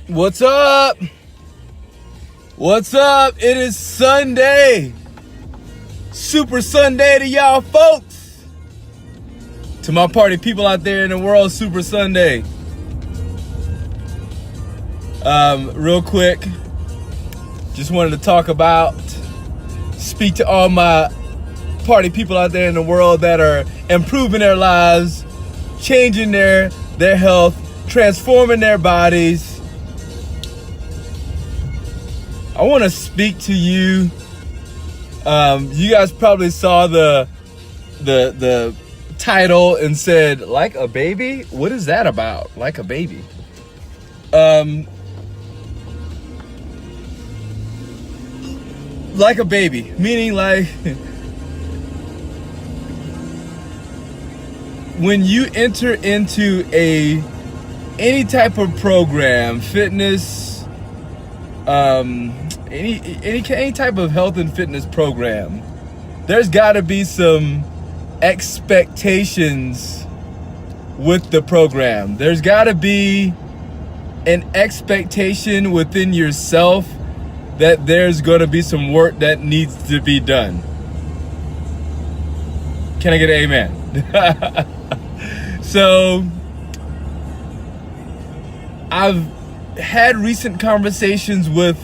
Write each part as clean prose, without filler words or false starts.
What's up? What's up? It is Sunday. Super Sunday to y'all folks. To my party people out there in the world, Super Sunday. Real quick, just wanted to speak to all my party people out there in the world that are improving their lives, changing their health, transforming their bodies. I want to speak to you. You guys probably saw the title and said, "Like a baby?" What is that about? Like a baby? Like a baby, meaning like when you enter into any type of program, fitness, any type of health and fitness program, there's got to be some expectations with the program. There's got to be an expectation within yourself that there's going to be some work that needs to be done. Can I get an amen? So I've had recent conversations with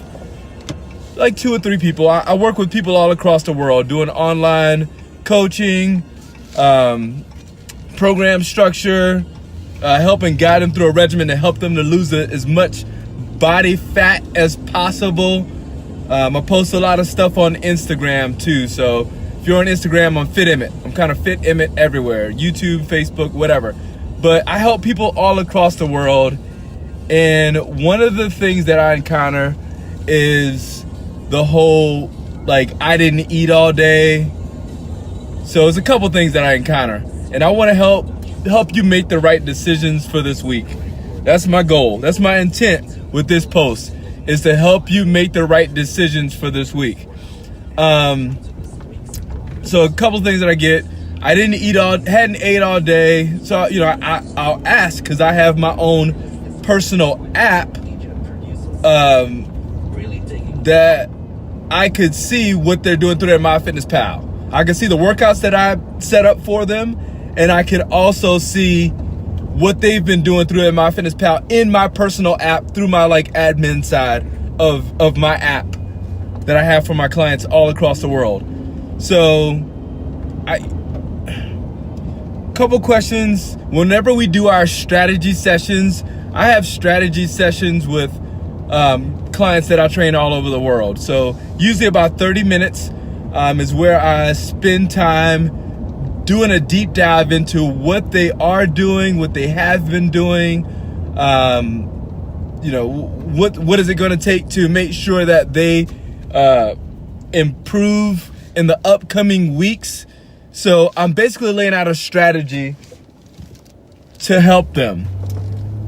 like 2 or 3 people. I work with people all across the world doing online coaching, program structure, helping guide them through a regimen to help them to lose as much body fat as possible. I post a lot of stuff on Instagram too. So if you're on Instagram, I'm Fit Emmett. I'm kind of Fit Emmett everywhere. YouTube, Facebook, whatever. But I help people all across the world. And one of the things that I encounter is the whole, like, I didn't eat all day. So it's a couple things that I encounter. And I want to help you make the right decisions for this week. That's my goal. That's my intent with this post, is to help you make the right decisions for this week. So a couple things that I get. I hadn't ate all day. So, I'll ask, because I have my own personal app that I could see what they're doing through their MyFitnessPal. I can see the workouts that I set up for them, and I could also see what they've been doing through their MyFitnessPal in my personal app through my admin side of my app that I have for my clients all across the world. So couple questions. Whenever we do our strategy sessions, I have strategy sessions with clients that I train all over the world. So usually about 30 minutes is where I spend time doing a deep dive into what they are doing, what they have been doing. What is it going to take to make sure that they improve in the upcoming weeks. So I'm basically laying out a strategy to help them.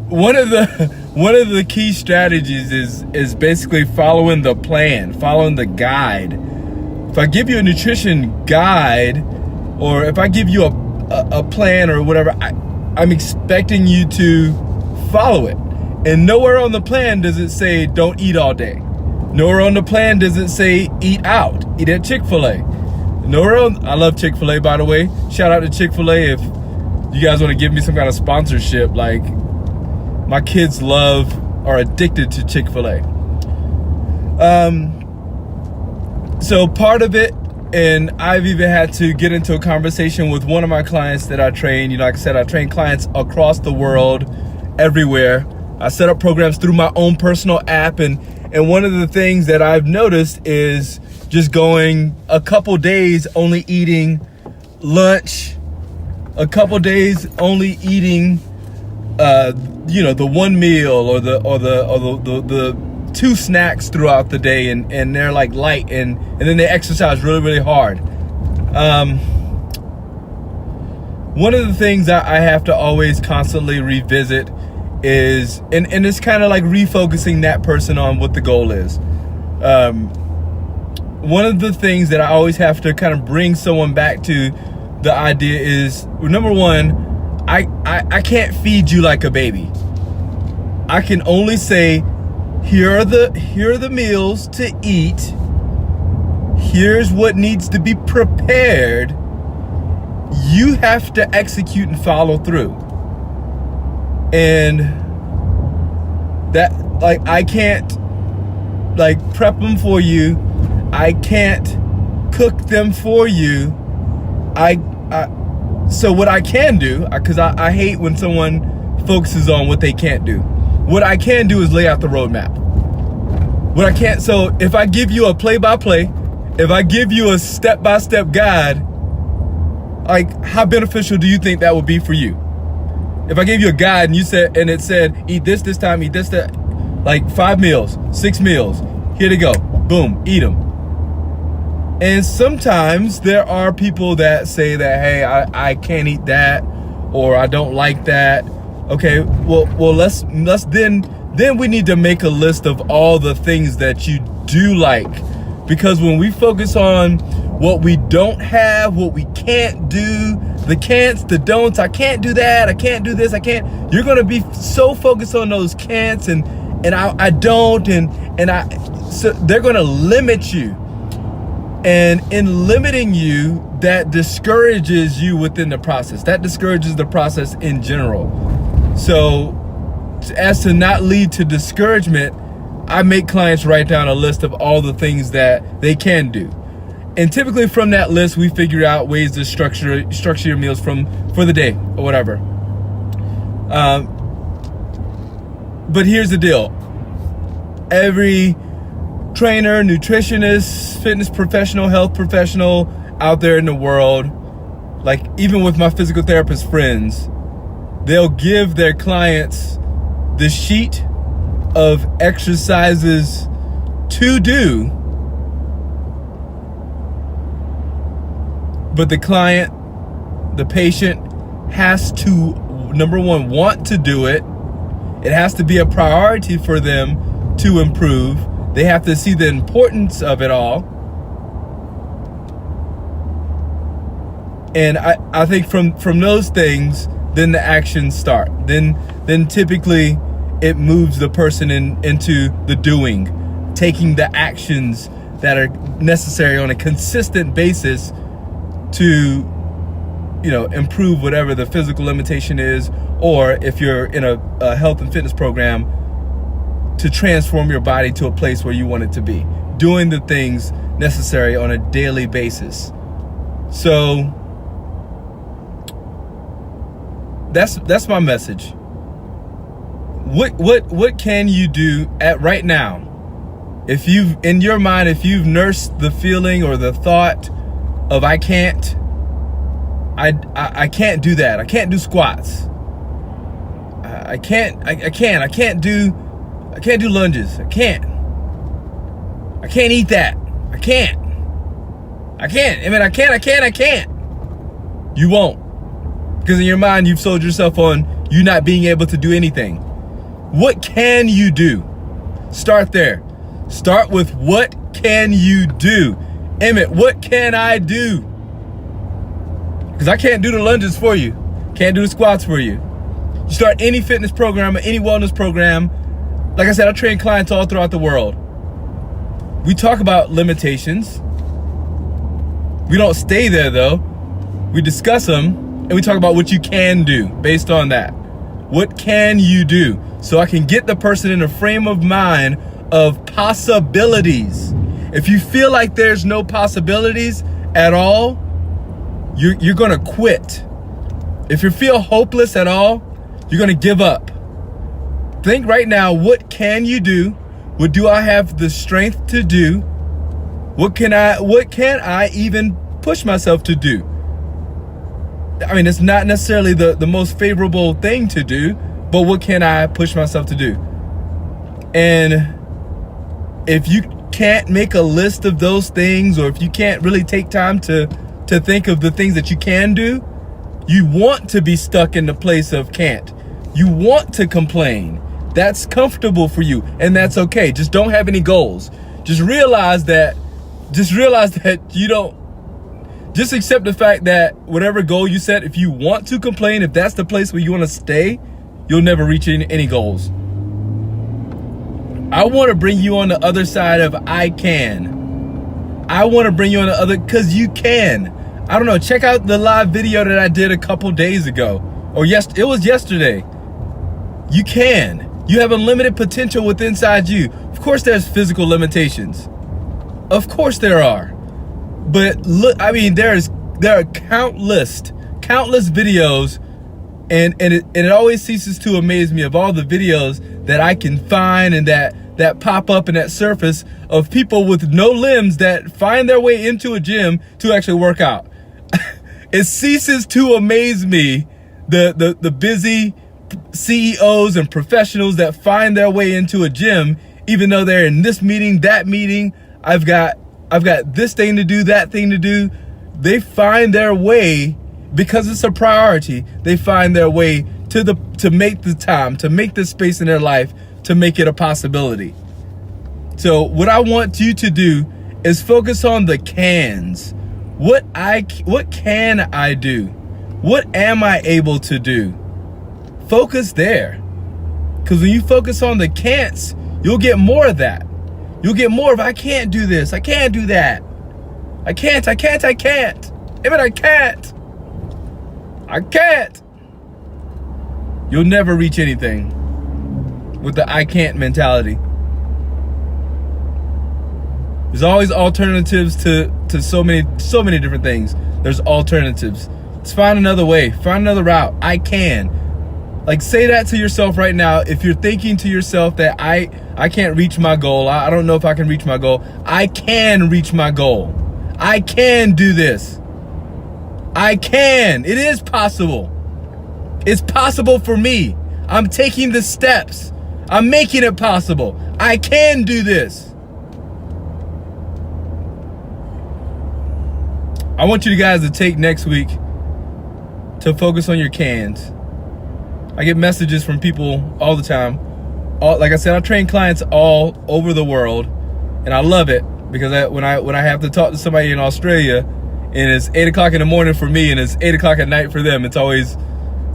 One of the key strategies is basically following the plan, following the guide. If I give you a nutrition guide, or if I give you a plan or whatever, I'm expecting you to follow it. And nowhere on the plan does it say don't eat all day. Nowhere on the plan does it say eat out, eat at Chick-fil-A. I love Chick-fil-A, by the way. Shout out to Chick-fil-A if you guys want to give me some kind of sponsorship. Like, my kids are addicted to Chick-fil-A. So part of it, and I've even had to get into a conversation with one of my clients that I train. Like I said, I train clients across the world, everywhere. I set up programs through my own personal app, and one of the things that I've noticed is just going a couple days only eating lunch, a couple days only eating the one meal or the 2 snacks throughout the day, and they're like light, and then they exercise really, really hard. One of the things that I have to always constantly revisit is, and it's kind of like refocusing that person on what the goal is. One of the things that I always have to kind of bring someone back to the idea is, number one, I can't feed you like a baby. I can only say, here are the meals to eat. Here's what needs to be prepared. You have to execute and follow through. And that, like, I can't like prep them for you. I can't cook them for you. So what I can do, because I hate when someone focuses on what they can't do. What I can do is lay out the roadmap. What I can't, so if I give you a play-by-play, if I give you a step-by-step guide, like, how beneficial do you think that would be for you? If I gave you a guide and it said, eat this time, eat this, that, like 5 meals, 6 meals, here they go, boom, eat them. And sometimes there are people that say that, hey, I can't eat that, or I don't like that. Okay, well, let's then we need to make a list of all the things that you do like. Because when we focus on what we don't have, what we can't do, the can'ts, the don'ts, I can't do that, I can't do this, I can't, you're gonna be so focused on those can'ts and I don't, so they're gonna limit you. And in limiting you, that discourages you within the process. That discourages the process in general. So as to not lead to discouragement, I make clients write down a list of all the things that they can do. And typically from that list, we figure out ways to structure your meals for the day or whatever. But here's the deal. Every trainer, nutritionist, fitness professional, health professional out there in the world, like even with my physical therapist friends, they'll give their clients the sheet of exercises to do, but the client, the patient, has to, number one, want to do it. It has to be a priority for them to improve. They have to see the importance of it all. And I think from those things, then the actions start. Then typically it moves the person into the doing, taking the actions that are necessary on a consistent basis to, improve whatever the physical limitation is, or if you're in a health and fitness program, to transform your body to a place where you want it to be, doing the things necessary on a daily basis. So that's my message. What can you do right now? If you've nursed the feeling or the thought of I can't do that. I can't do squats. I can't do lunges. I can't eat that. I can't. I can't. You won't. Because in your mind, you've sold yourself on you not being able to do anything. What can you do? Start there. Start with what can you do? Emmett, what can I do? Because I can't do the lunges for you. Can't do the squats for you. You start any fitness program or any wellness program. Like I said, I train clients all throughout the world. We talk about limitations. We don't stay there though. We discuss them and we talk about what you can do based on that. What can you do? So I can get the person in a frame of mind of possibilities. If you feel like there's no possibilities at all, you're gonna quit. If you feel hopeless at all, you're gonna give up. Think right now, what can you do? What do I have the strength to do? What can I even push myself to do? I mean, it's not necessarily the most favorable thing to do, but what can I push myself to do? And if you can't make a list of those things, or if you can't really take time to think of the things that you can do, you want to be stuck in the place of can't. You want to complain. That's comfortable for you, and that's okay. Just don't have any goals. Just realize that you don't. Just accept the fact that whatever goal you set, if you want to complain, if that's the place where you want to stay, you'll never reach any goals. I want to bring you on the other side of I can. I want to bring you on the other, because you can. I don't know, check out the live video that I did a couple days ago. Or it was yesterday. You can. You have unlimited potential within inside you. Of course there's physical limitations. Of course there are. But look, I mean, there are countless videos, and it always ceases to amaze me of all the videos that I can find and that pop up and that surface of people with no limbs that find their way into a gym to actually work out. It ceases to amaze me, the busy CEOs and professionals that find their way into a gym, even though they're in this meeting, that meeting. I've got this thing to do, that thing to do. They find their way, because it's a priority. They find their way to make the time, to make the space in their life, to make it a possibility. So what I want you to do is focus on the cans. What can I do? What am I able to do? Focus there. Because when you focus on the can'ts, you'll get more of that. You'll get more of, I can't do this, I can't do that. I can't. Emmett, I can't. I can't. You'll never reach anything with the I can't mentality. There's always alternatives to so many different things. There's alternatives. Let's find another way, find another route. I can. Like, say that to yourself right now. If you're thinking to yourself that I can't reach my goal, I don't know if I can reach my goal. I can reach my goal. I can do this. I can. It is possible. It's possible for me. I'm taking the steps. I'm making it possible. I can do this. I want you guys to take next week to focus on your cans. I get messages from people all the time. Like I said, I train clients all over the world, and I love it because when I have to talk to somebody in Australia, and it's 8 o'clock in the morning for me, and it's 8 o'clock at night for them, it's always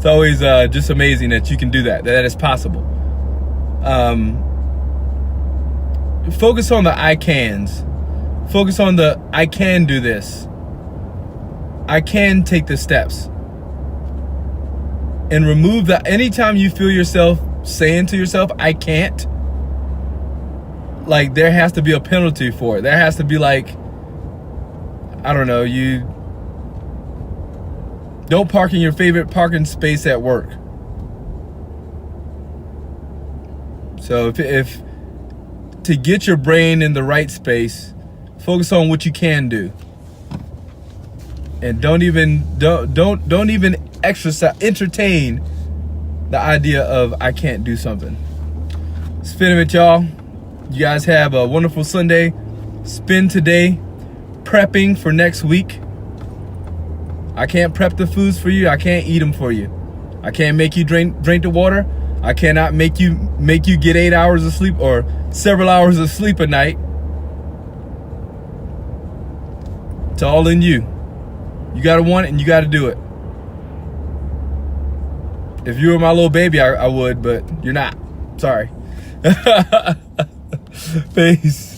just amazing that you can do that is possible. Focus on the I cans. Focus on the I can do this. I can take the steps. And remove that. Anytime you feel yourself saying to yourself, I can't, like, there has to be a penalty for it. There has to be, like, I don't know, you don't park in your favorite parking space at work. So if to get your brain in the right space, focus on what you can do. And don't even entertain the idea of I can't do something. Spin it, y'all. You guys have a wonderful Sunday. Spend today prepping for next week. I can't prep the foods for you. I can't eat them for you. I can't make you drink the water. I cannot make you get 8 hours of sleep or several hours of sleep a night. It's all in you. You gotta want it and you gotta do it. If you were my little baby, I would, but you're not. Sorry. Peace.